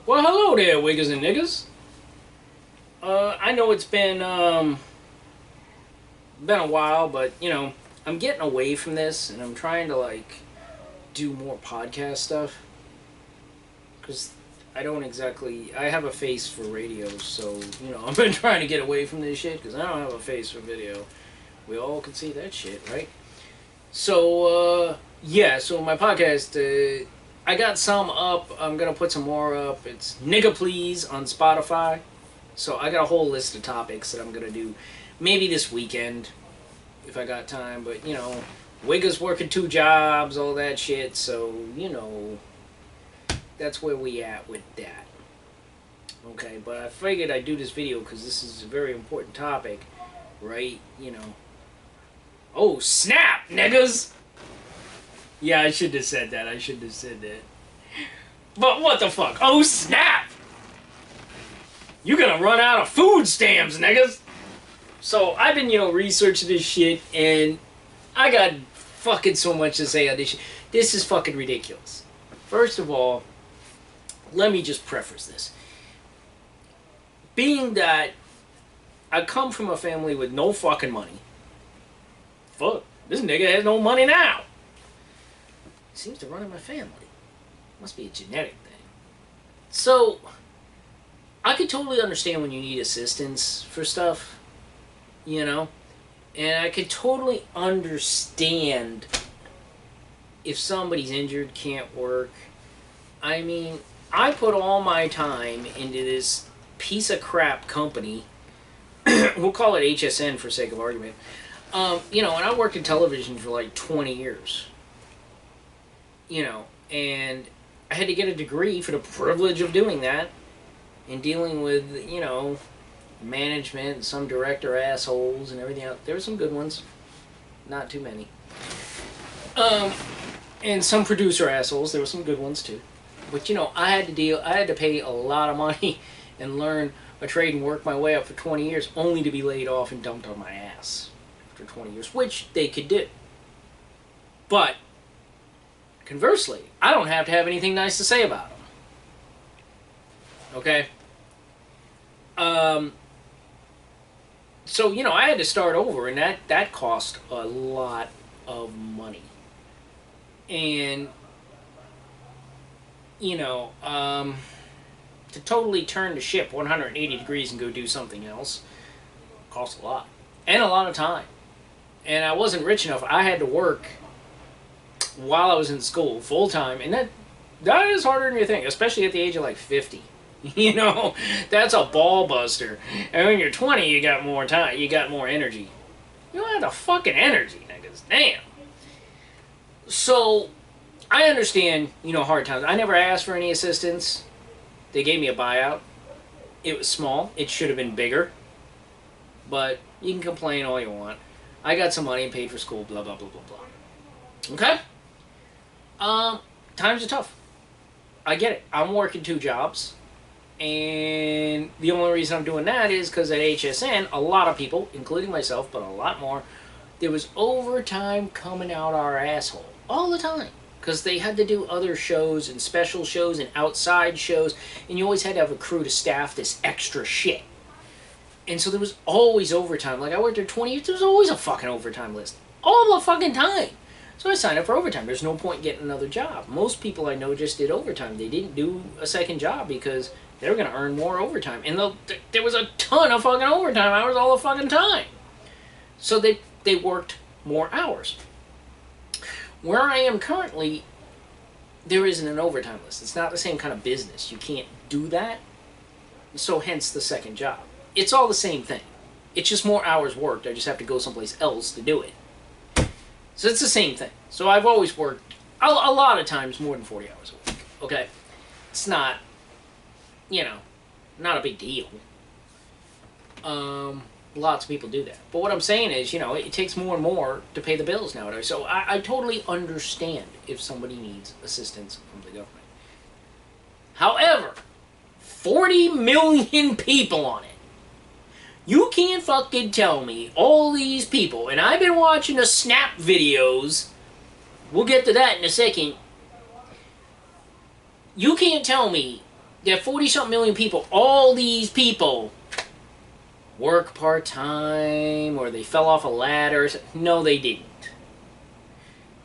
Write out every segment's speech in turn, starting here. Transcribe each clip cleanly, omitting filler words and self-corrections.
Well, hello there, wiggers and niggers. I know it's been a while, but I'm getting away from this, and I'm trying to do more podcast stuff because I don't exactly. I have a face for radio, so I've been trying to get away from this shit because I don't have a face for video. We all can see that shit, right? So yeah, so my podcast. I got some up. I'm gonna put some more up. It's Nigga Please on Spotify. So I got a whole list of topics that I'm gonna do maybe this weekend if I got time. But Wigga's working 2 jobs, all that shit. So that's where we at with that. Okay, but I figured I'd do this video because this is a very important topic, right? Oh snap, niggas! Yeah, I shouldn't have said that. But what the fuck? Oh, snap! You're gonna run out of food stamps, niggas! So, I've been, researching this shit, and I got fucking so much to say on this shit. This is fucking ridiculous. First of all, let me just preface this. Being that I come from a family with no fucking money. Fuck, this nigga has no money now. Seems to run in my family. Must be a genetic thing. So, I could totally understand when you need assistance for stuff, and I could totally understand if somebody's injured, can't work. I mean, I put all my time into this piece of crap company. We'll call it HSN for sake of argument. And I worked in television for like 20 years. And I had to get a degree for the privilege of doing that and dealing with, management and some director assholes and everything else. There were some good ones. Not too many. And some producer assholes. There were some good ones too. But, I had to pay a lot of money and learn a trade and work my way up for 20 years only to be laid off and dumped on my ass after 20 years, which they could do. But conversely, I don't have to have anything nice to say about them. Okay? So, I had to start over, and that cost a lot of money. And, to totally turn the ship 180 degrees and go do something else cost a lot. And a lot of time. And I wasn't rich enough. I had to work while I was in school, full time, and that is harder than you think, especially at the age of like 50. That's a ball buster. And when you're 20, you got more time, you got more energy. You don't have the fucking energy, niggas. Damn. So, I understand, hard times. I never asked for any assistance. They gave me a buyout. It was small. It should have been bigger. But you can complain all you want. I got some money and paid for school, blah, blah, blah, blah, blah. Okay? Times are tough. I get it. I'm working 2 jobs. And the only reason I'm doing that is because at HSN, a lot of people, including myself, but a lot more, there was overtime coming out our asshole. All the time. Because they had to do other shows and special shows and outside shows. And you always had to have a crew to staff this extra shit. And so there was always overtime. Like, I worked there 20 years, there was always a fucking overtime list. All the fucking time. So I signed up for overtime. There's no point getting another job. Most people I know just did overtime. They didn't do a second job because they were going to earn more overtime. And there was a ton of fucking overtime hours all the fucking time. So they worked more hours. Where I am currently, there isn't an overtime list. It's not the same kind of business. You can't do that. So hence the second job. It's all the same thing. It's just more hours worked. I just have to go someplace else to do it. So it's the same thing. So I've always worked a lot of times more than 40 hours a week. Okay? It's not, not a big deal. Lots of people do that. But what I'm saying is, it takes more and more to pay the bills nowadays. So I totally understand if somebody needs assistance from the government. However, 40 million people on it. You can't fucking tell me all these people, and I've been watching the Snap videos, we'll get to that in a second. You can't tell me You have 40-something million people. All these people work part-time or they fell off a ladder. No, they didn't.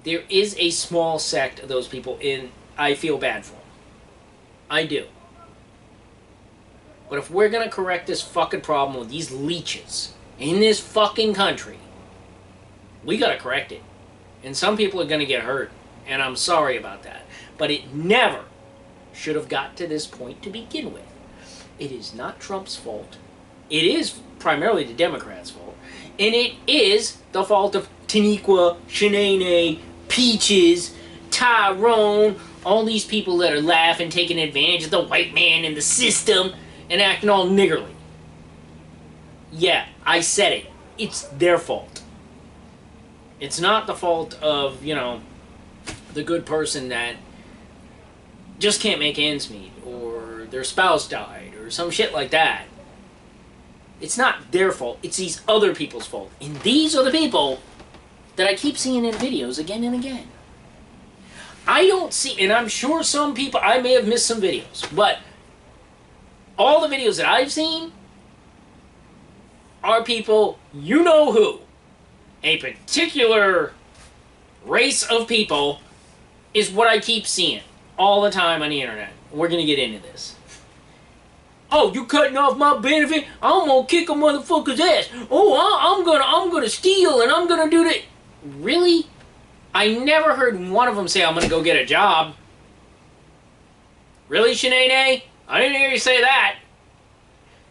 There is a small sect of those people, and I feel bad for them. I do. But if we're going to correct this fucking problem with these leeches in this fucking country, we got to correct it. And some people are going to get hurt, and I'm sorry about that. But it never should have got to this point to begin with. It is not Trump's fault. It is primarily the Democrats' fault. And it is the fault of Taniqua, Shanae, Peaches, Tyrone, all these people that are laughing, taking advantage of the white man and the system, and acting all niggerly. Yeah, I said it. It's their fault. It's not the fault of, you know, the good person that just can't make ends meet, or their spouse died, or some shit like that. It's not their fault. It's these other people's fault. And these are the people that I keep seeing in videos again and again. I don't see, and I'm sure some people, I may have missed some videos, but all the videos that I've seen are people, you know who, a particular race of people is what I keep seeing all the time on the internet. We're going to get into this. Oh, you cutting off my benefit? I'm going to kick a motherfucker's ass. Oh, I'm gonna steal and I'm going to do that. Really? I never heard one of them say, I'm going to go get a job. Really, Shanae? I didn't hear you say that.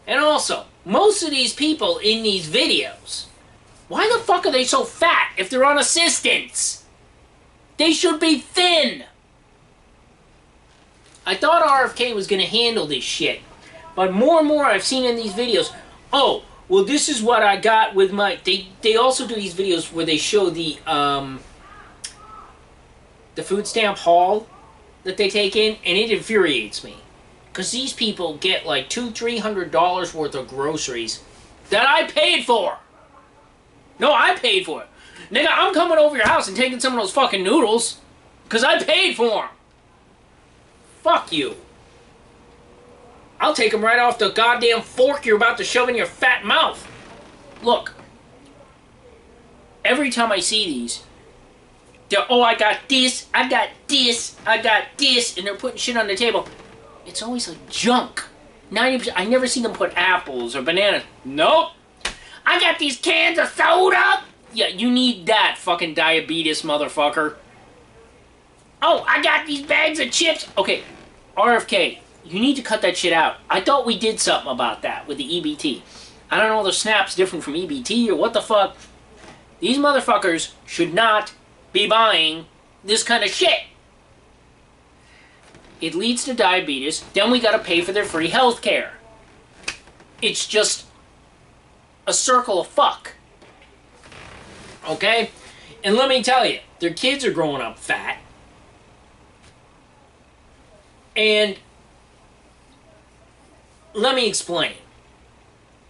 And also, most of these people in these videos, why the fuck are they so fat if they're on assistance? They should be thin. I thought RFK was going to handle this shit. But more and more I've seen in these videos, oh, well, this is what I got with my... They also do these videos where they show the food stamp haul that they take in, and it infuriates me. Because these people get like $200-300 worth of groceries that I paid for. No, I paid for it. Nigga, I'm coming over your house and taking some of those fucking noodles because I paid for them. Fuck you. I'll take them right off the goddamn fork you're about to shove in your fat mouth. Look. Every time I see these, they're, oh, I got this, I got this, I got this, and they're putting shit on the table. It's always like junk. 90%, I never see them put apples or bananas. Nope. I got these cans of soda. Yeah, you need that, fucking diabetes motherfucker. Oh, I got these bags of chips. Okay, RFK, you need to cut that shit out. I thought we did something about that with the EBT. I don't know, the SNAP's different from EBT or what the fuck. These motherfuckers should not be buying this kind of shit. It leads to diabetes, then we gotta pay for their free health care. It's just a circle of fuck. Okay? And let me tell you, their kids are growing up fat. And let me explain.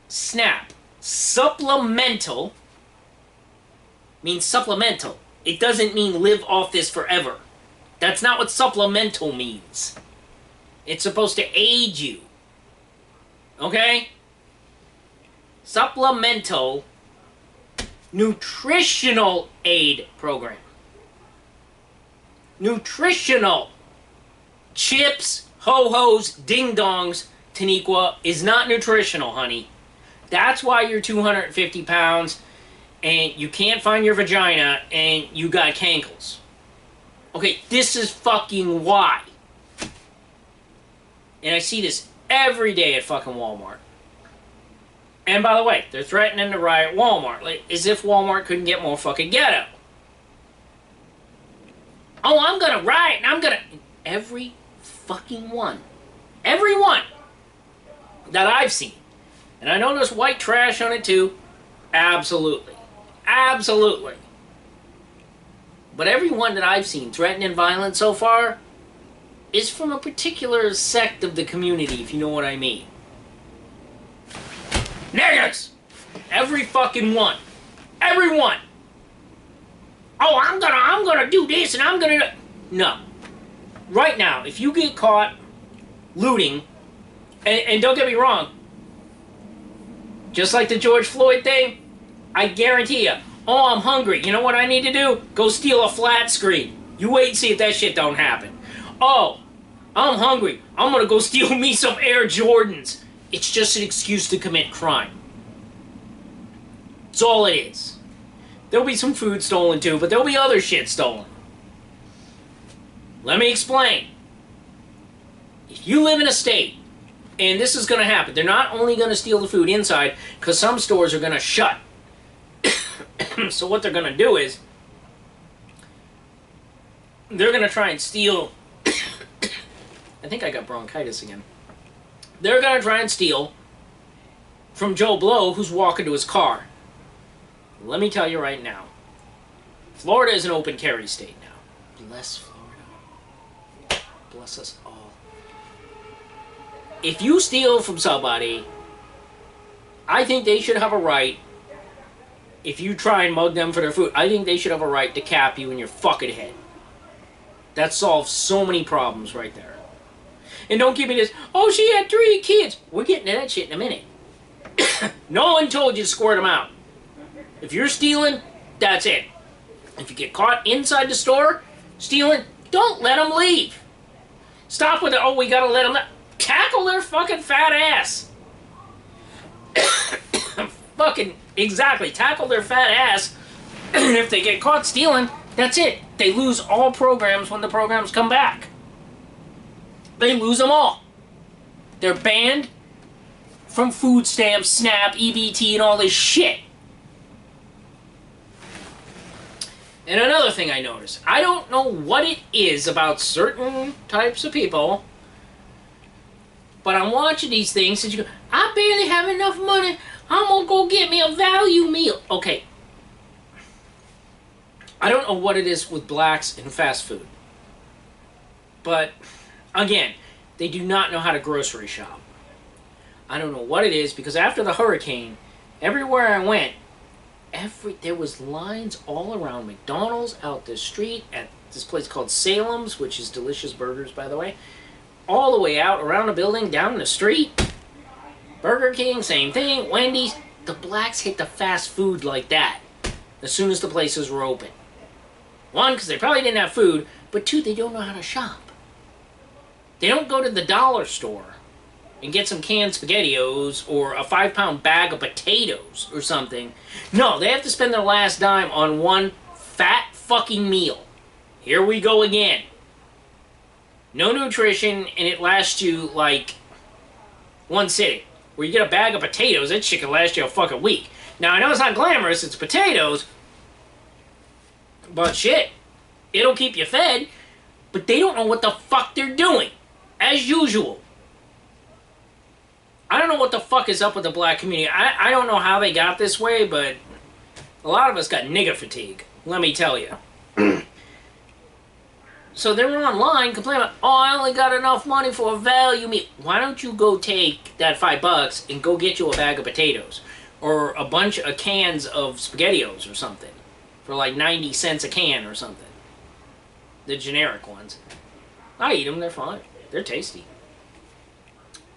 SNAP, supplemental, means supplemental. It doesn't mean live off this forever. That's not what supplemental means. It's supposed to aid you. Okay? Supplemental nutritional aid program. Nutritional. Chips, ho-hos, ding-dongs, Taniqua, is not nutritional, honey. That's why you're 250 pounds and you can't find your vagina and you got cankles. Okay, this is fucking why. And I see this every day at fucking Walmart. And by the way, they're threatening to riot Walmart, like, as if Walmart couldn't get more fucking ghetto. Oh, I'm gonna riot and I'm gonna... Every fucking one. Every one that I've seen. And I know there's white trash on it too. Absolutely. Absolutely. But every one that I've seen threatening violence so far is from a particular sect of the community, if you know what I mean. Niggas! Every fucking one. Every one. Oh, I'm gonna do this and I'm gonna... No. Right now, if you get caught looting. And don't get me wrong, just like the George Floyd thing, I guarantee you, oh, I'm hungry. You know what I need to do? Go steal a flat screen. You wait and see if that shit don't happen. Oh, I'm hungry. I'm gonna go steal me some Air Jordans. It's just an excuse to commit crime. That's all it is. There'll be some food stolen too, but there'll be other shit stolen. Let me explain. If you live in a state, and this is going to happen, they're not only going to steal the food inside, because some stores are going to shut. So what they're going to do is, they're going to try and steal... I think I got bronchitis again. They're going to try and steal from Joe Blow, who's walking to his car. Let me tell you right now, Florida is an open carry state now. Bless Florida. Bless us all. If you steal from somebody, I think they should have a right, if you try and mug them for their food, I think they should have a right to cap you in your fucking head. That solves so many problems right there. And don't give me this, oh, she had 3 kids. We're getting to that shit in a minute. No one told you to squirt them out. If you're stealing, that's it. If you get caught inside the store stealing, don't let them leave. Stop with it, oh, we gotta let them... Tackle their fucking fat ass. Fucking, exactly, tackle their fat ass. And if they get caught stealing, that's it. They lose all programs when the programs come back. They lose them all. They're banned from food stamps, SNAP, EBT, and all this shit. And another thing I noticed, I don't know what it is about certain types of people, but I'm watching these things and you go, I barely have enough money. I'm going to go get me a value meal. Okay. I don't know what it is with blacks in fast food. But, again, they do not know how to grocery shop. I don't know what it is, because after the hurricane, everywhere I went, there was lines all around McDonald's, out the street, at this place called Salem's, which is delicious burgers, by the way. All the way out, around the building, down the street. Burger King, same thing. Wendy's. The blacks hit the fast food like that as soon as the places were open. 1, because they probably didn't have food, but 2, they don't know how to shop. They don't go to the dollar store and get some canned SpaghettiOs or a 5-pound bag of potatoes or something. No, they have to spend their last dime on one fat fucking meal. Here we go again. No nutrition, and it lasts you, like, 1 sitting. Where you get a bag of potatoes, that shit can last you a fucking week. Now, I know it's not glamorous, it's potatoes, but shit, it'll keep you fed, but they don't know what the fuck they're doing. As usual. I don't know what the fuck is up with the black community. I don't know how they got this way, but a lot of us got nigger fatigue, let me tell you. So they were online complaining about, oh, I only got enough money for a value meal. Why don't you go take that $5 and go get you a bag of potatoes? Or a bunch of cans of SpaghettiOs or something. For like 90 cents a can or something. The generic ones. I eat them, they're fine. They're tasty.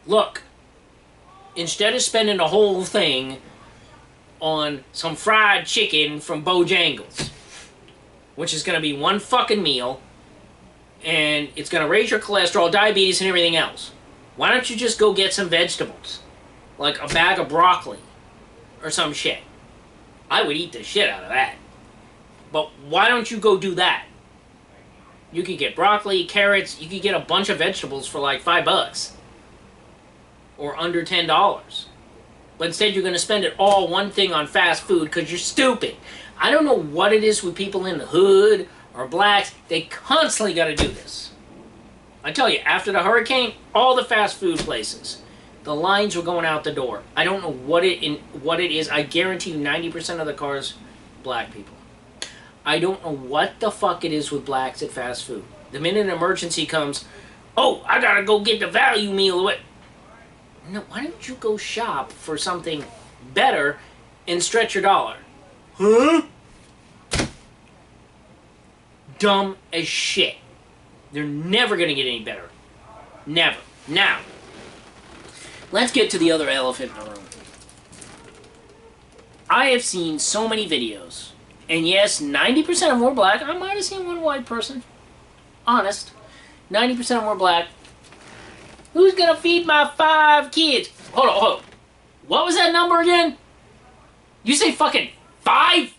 Look, instead of spending the whole thing on some fried chicken from Bojangles, which is going to be one fucking meal, and it's going to raise your cholesterol, diabetes, and everything else. Why don't you just go get some vegetables? Like a bag of broccoli. Or some shit. I would eat the shit out of that. But why don't you go do that? You could get broccoli, carrots, you could get a bunch of vegetables for like $5. Or under $10. But instead you're going to spend it all one thing on fast food because you're stupid. I don't know what it is with people in the hood or blacks. They constantly got to do this. I tell you, after the hurricane, all the fast food places, the lines were going out the door. I don't know what it is. I guarantee you 90% of the cars, black people. I don't know what the fuck it is with blacks at fast food. The minute an emergency comes, oh, I gotta go get the value meal. No, why don't you go shop for something better and stretch your dollar? Huh? Dumb as shit. They're never going to get any better. Never. Now, let's get to the other elephant in the room. I have seen so many videos, and yes, 90% of them were black. I might have seen one white person. Honest. 90% of them were black. Who's gonna feed my 5 kids? Hold on. What was that number again? You say fucking 5?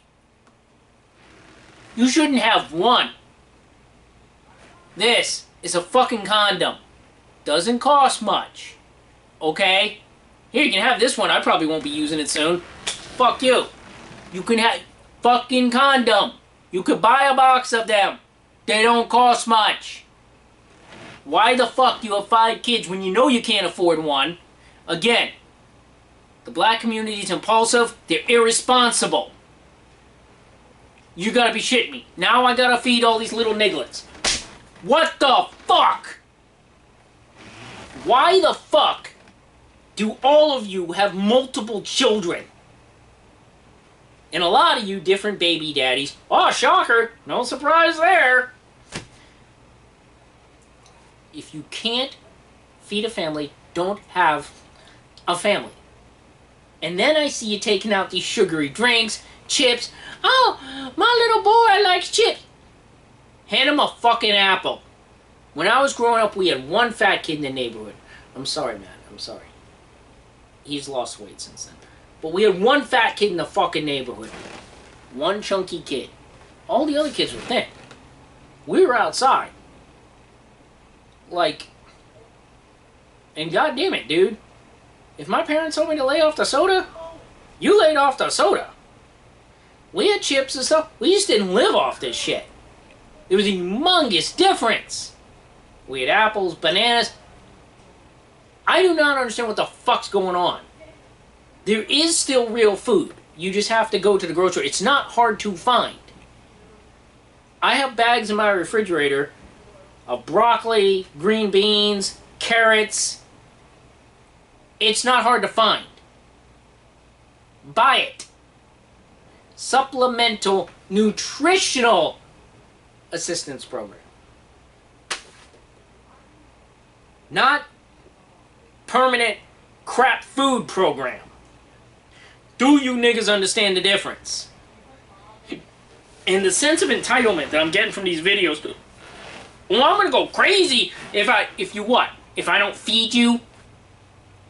You shouldn't have 1. This is a fucking condom. Doesn't cost much. Okay? Here, you can have this one. I probably won't be using it soon. Fuck you. You can have fucking condom. You could buy a box of them. They don't cost much. Why the fuck do you have 5 kids when you know you can't afford one? Again, the black community is impulsive. They're irresponsible. You gotta be shitting me. Now I gotta feed all these little nigglets. What the fuck? Why the fuck do all of you have multiple children? And a lot of you different baby daddies. Oh, shocker. No surprise there. If you can't feed a family, don't have a family. And then I see you taking out these sugary drinks, chips. Oh, my little boy likes chips. Hand him a fucking apple. When I was growing up, we had one fat kid in the neighborhood. I'm sorry, man. I'm sorry. He's lost weight since then. But we had one fat kid in the fucking neighborhood. One chunky kid. All the other kids were thin. We were outside. Like, and goddamn it, dude. If my parents told me to lay off the soda, you laid off the soda. We had chips and stuff. We just didn't live off this shit. There was a humongous difference. We had apples, bananas. I do not understand what the fuck's going on. There is still real food. You just have to go to the grocery. It's not hard to find. I have bags in my refrigerator of broccoli, green beans, carrots. It's not hard to find. Buy it. Supplemental Nutritional Assistance Program. Not permanent crap food program. Do you niggas understand the difference? And the sense of entitlement that I'm getting from these videos, well, I'm gonna go crazy if I don't feed you?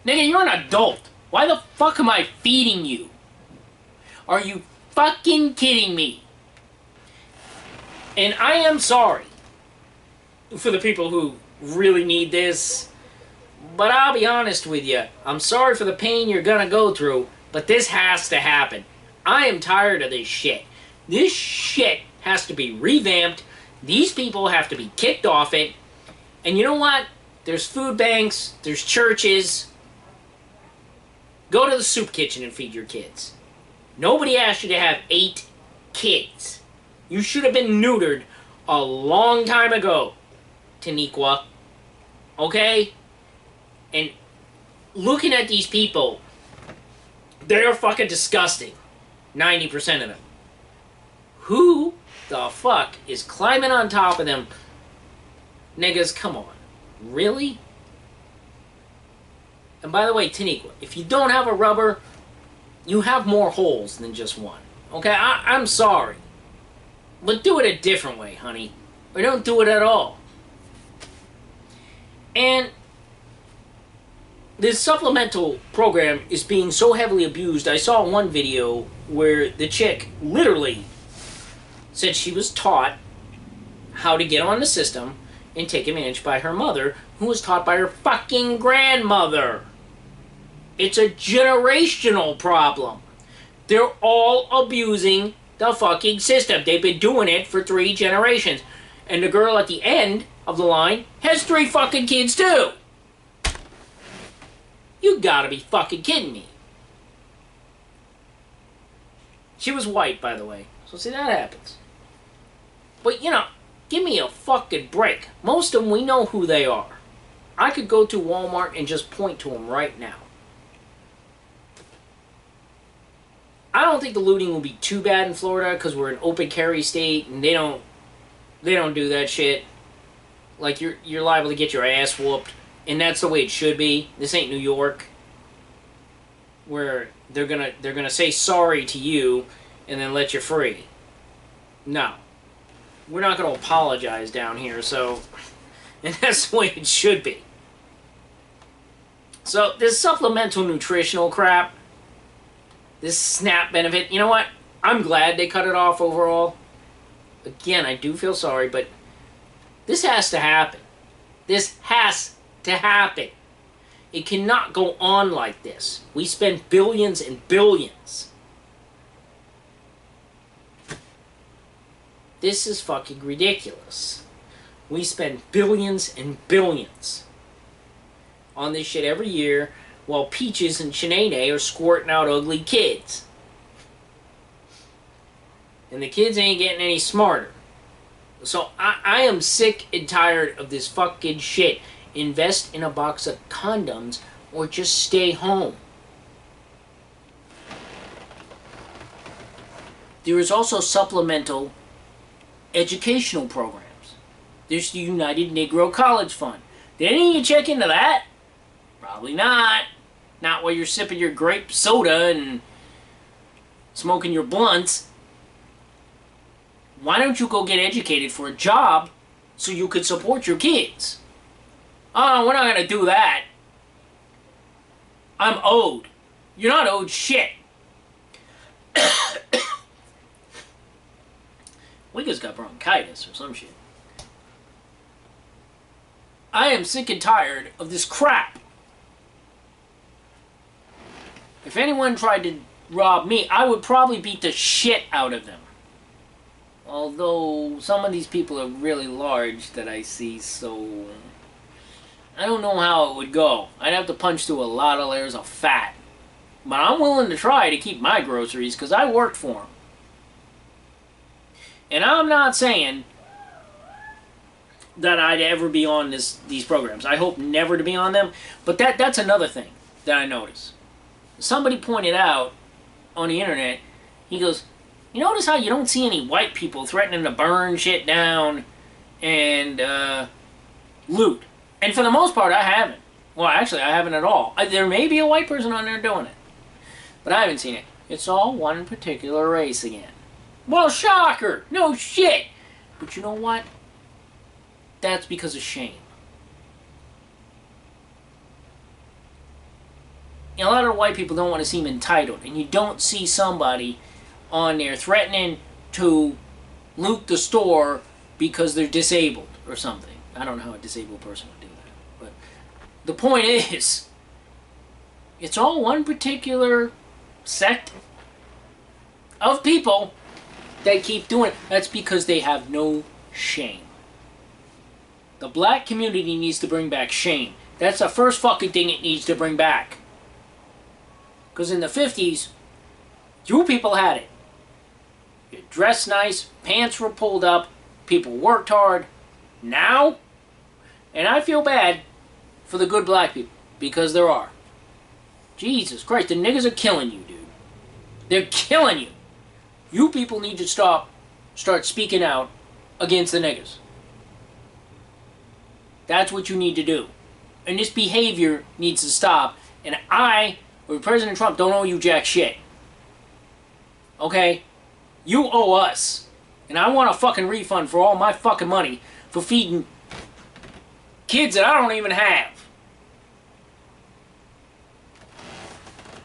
Nigga, you're an adult. Why the fuck am I feeding you? Are you fucking kidding me? And I am sorry for the people who really need this, but I'll be honest with you. I'm sorry for the pain you're gonna go through, but this has to happen. I am tired of this shit. This shit has to be revamped. These people have to be kicked off it. And you know what? There's food banks. There's churches. Go to the soup kitchen and feed your kids. Nobody asked you to have 8 kids. You should have been neutered a long time ago, Taniqua. Okay? And looking at these people, they're fucking disgusting. 90% of them. Who the fuck is climbing on top of them? Niggas, come on. Really? And by the way, Taniqua, if you don't have a rubber, you have more holes than just one. Okay? I'm sorry. But do it a different way, honey. Or don't do it at all. And this supplemental program is being so heavily abused. I saw one video where the chick literally said she was taught how to get on the system and take advantage by her mother, who was taught by her fucking grandmother. It's a generational problem. They're all abusing the fucking system. They've been doing it for 3 generations. And the girl at the end of the line has 3 fucking kids too. You gotta be fucking kidding me. She was white, by the way. So see, that happens. But, you know, give me a fucking break. Most of them, we know who they are. I could go to Walmart and just point to them right now. I don't think the looting will be too bad in Florida because we're an open carry state and they don't do that shit. Like, you're liable to get your ass whooped And that's the way it should be. This ain't New York, where they're gonna say sorry to you and then let you free. No. We're not gonna apologize down here, so and that's the way it should be. So this supplemental nutritional crap, this SNAP benefit, you know what? I'm glad they cut it off overall. Again, I do feel sorry, but this has to happen. This has to happen. It cannot go on like this. We spend billions and billions. This is fucking ridiculous. We spend billions and billions on this shit every year while Peaches and Shanae are squirting out ugly kids. And the kids ain't getting any smarter. So I am sick and tired of this fucking shit. Invest in a box of condoms or just stay home. There is also supplemental educational programs. There's the United Negro College Fund. Did any of you check into that? Probably not. Not while you're sipping your grape soda and smoking your blunts. Why don't you go get educated for a job so you could support your kids? Oh, we're not going to do that. I'm owed. You're not owed shit. Wigga's got bronchitis or some shit. I am sick and tired of this crap. If anyone tried to rob me, I would probably beat the shit out of them. Although some of these people are really large that I see, so I don't know how it would go. I'd have to punch through a lot of layers of fat. But I'm willing to try to keep my groceries because I worked for them. And I'm not saying that I'd ever be on these programs. I hope never to be on them. But that's another thing that I notice. Somebody pointed out on the internet, he goes, you notice how you don't see any white people threatening to burn shit down and loot? And for the most part, I haven't. Well, actually, I haven't at all. There may be a white person on there doing it. But I haven't seen it. It's all one particular race again. Well, shocker! No shit! But you know what? That's because of shame. You know, a lot of white people don't want to seem entitled. And you don't see somebody on there threatening to loot the store because they're disabled or something. I don't know how a disabled person would do that. But the point is, it's all one particular sect of people that keep doing it. That's because they have no shame. The black community needs to bring back shame. That's the first fucking thing it needs to bring back. Because in the 50s, you people had it. You dressed nice, pants were pulled up, people worked hard. Now, and I feel bad for the good black people, because there are. Jesus Christ, the niggas are killing you, dude. They're killing you. You people need to start speaking out against the niggas. That's what you need to do. And this behavior needs to stop. And I, or President Trump, don't owe you jack shit. Okay? You owe us. And I want a fucking refund for all my fucking money for feeding kids that I don't even have.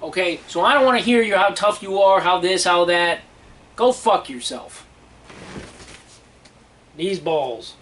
Okay? So I don't want to hear you how tough you are, how this, how that. Go fuck yourself. These balls.